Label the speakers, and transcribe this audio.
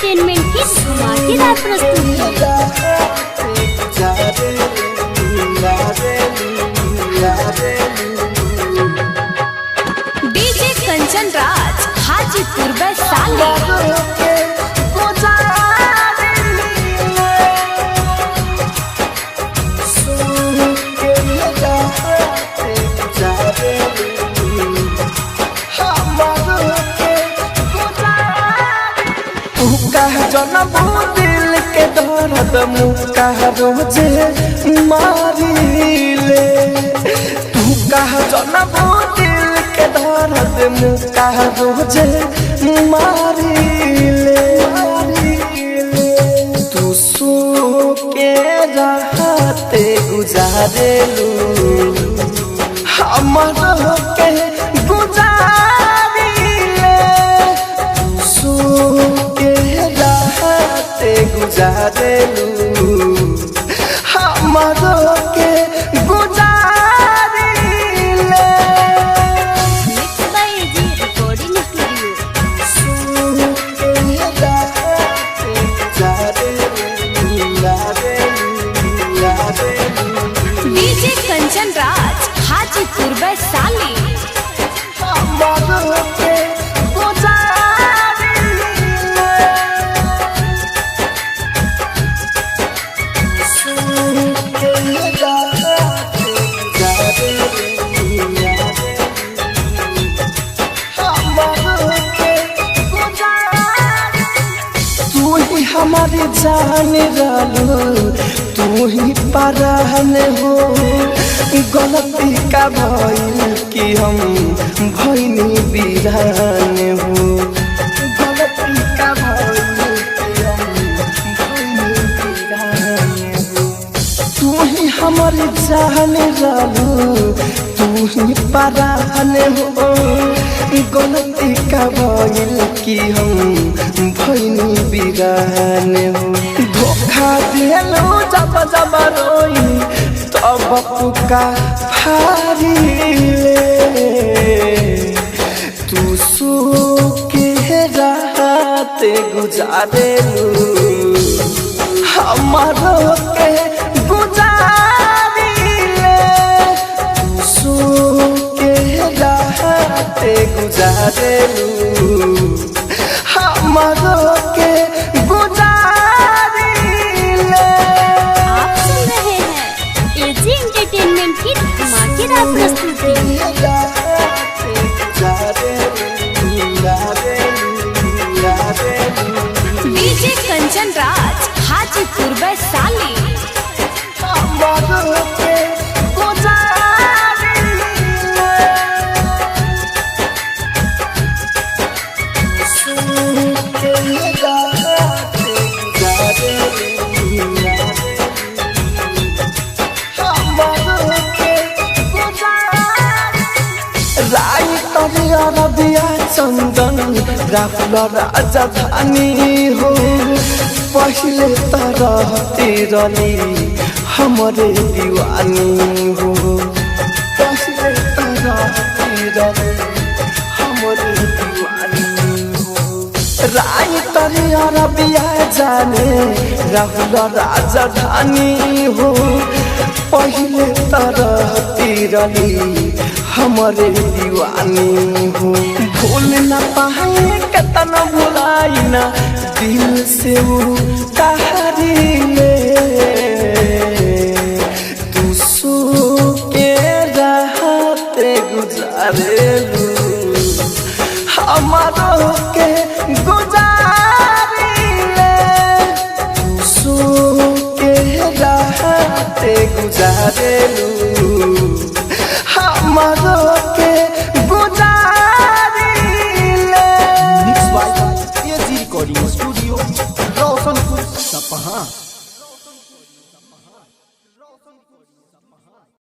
Speaker 1: Entertainment की धमाकेदार प्रस्तुति। डीजे कंचन राज हाजीपुर वैशाली।
Speaker 2: जनबू दिल के दर्द मुका रोजे मारिले तू कह जनबू दिल के दर्द मुका रोजे मारिले तू सो के रहते गुजारेलू हमर के गुजारिले सो गुजारेलू हमरो के गुजारिले।
Speaker 1: Mix by AG recording studio. DJ Kanchan Raj Hajipur Vaishali.
Speaker 2: हमरो के हमारी जान रहलू तू ही परान हो गलती का भइल कि हम भइनी बिरान हो गलती का भइल कि हम भइनी बिरान हो तू ही हमारी जान रहलू तू ही परान हो गलती का भइल कि हम भइनी बिरान हो धोखा दिलो जब जब रोई तब पुका फारिले तू सो के रहते गुजारेलू हमरो के गुजारिले तू सो के रहते गुजारेलू हमरो के गुजारिले।
Speaker 1: आप सुन रहे हैं एजी एंटरटेनमेंट की धमाकेदार प्रस्तुति। डीजे कंचन राज हाजीपुर वैशाली।
Speaker 2: हमरो के चंदन राफल राजधानी हो पहले तो रहती रही हमारे दीवानी हो पहले तो रहती रही हमारे दीवानी हो राय तरी अरबिया जाने राहुल राजधानी हो पहले तो रहती रही हमारे दीवानी हो भूल न पाए कतना भुलाई ना दिल से उतारिले तू सो के रहते गुजारेलू हमारो के गुजारिले तू सो के रहते गुजारेलू हमरो के गुजारिले।
Speaker 3: Mix by AG recording studio Roshanpur Sapaha.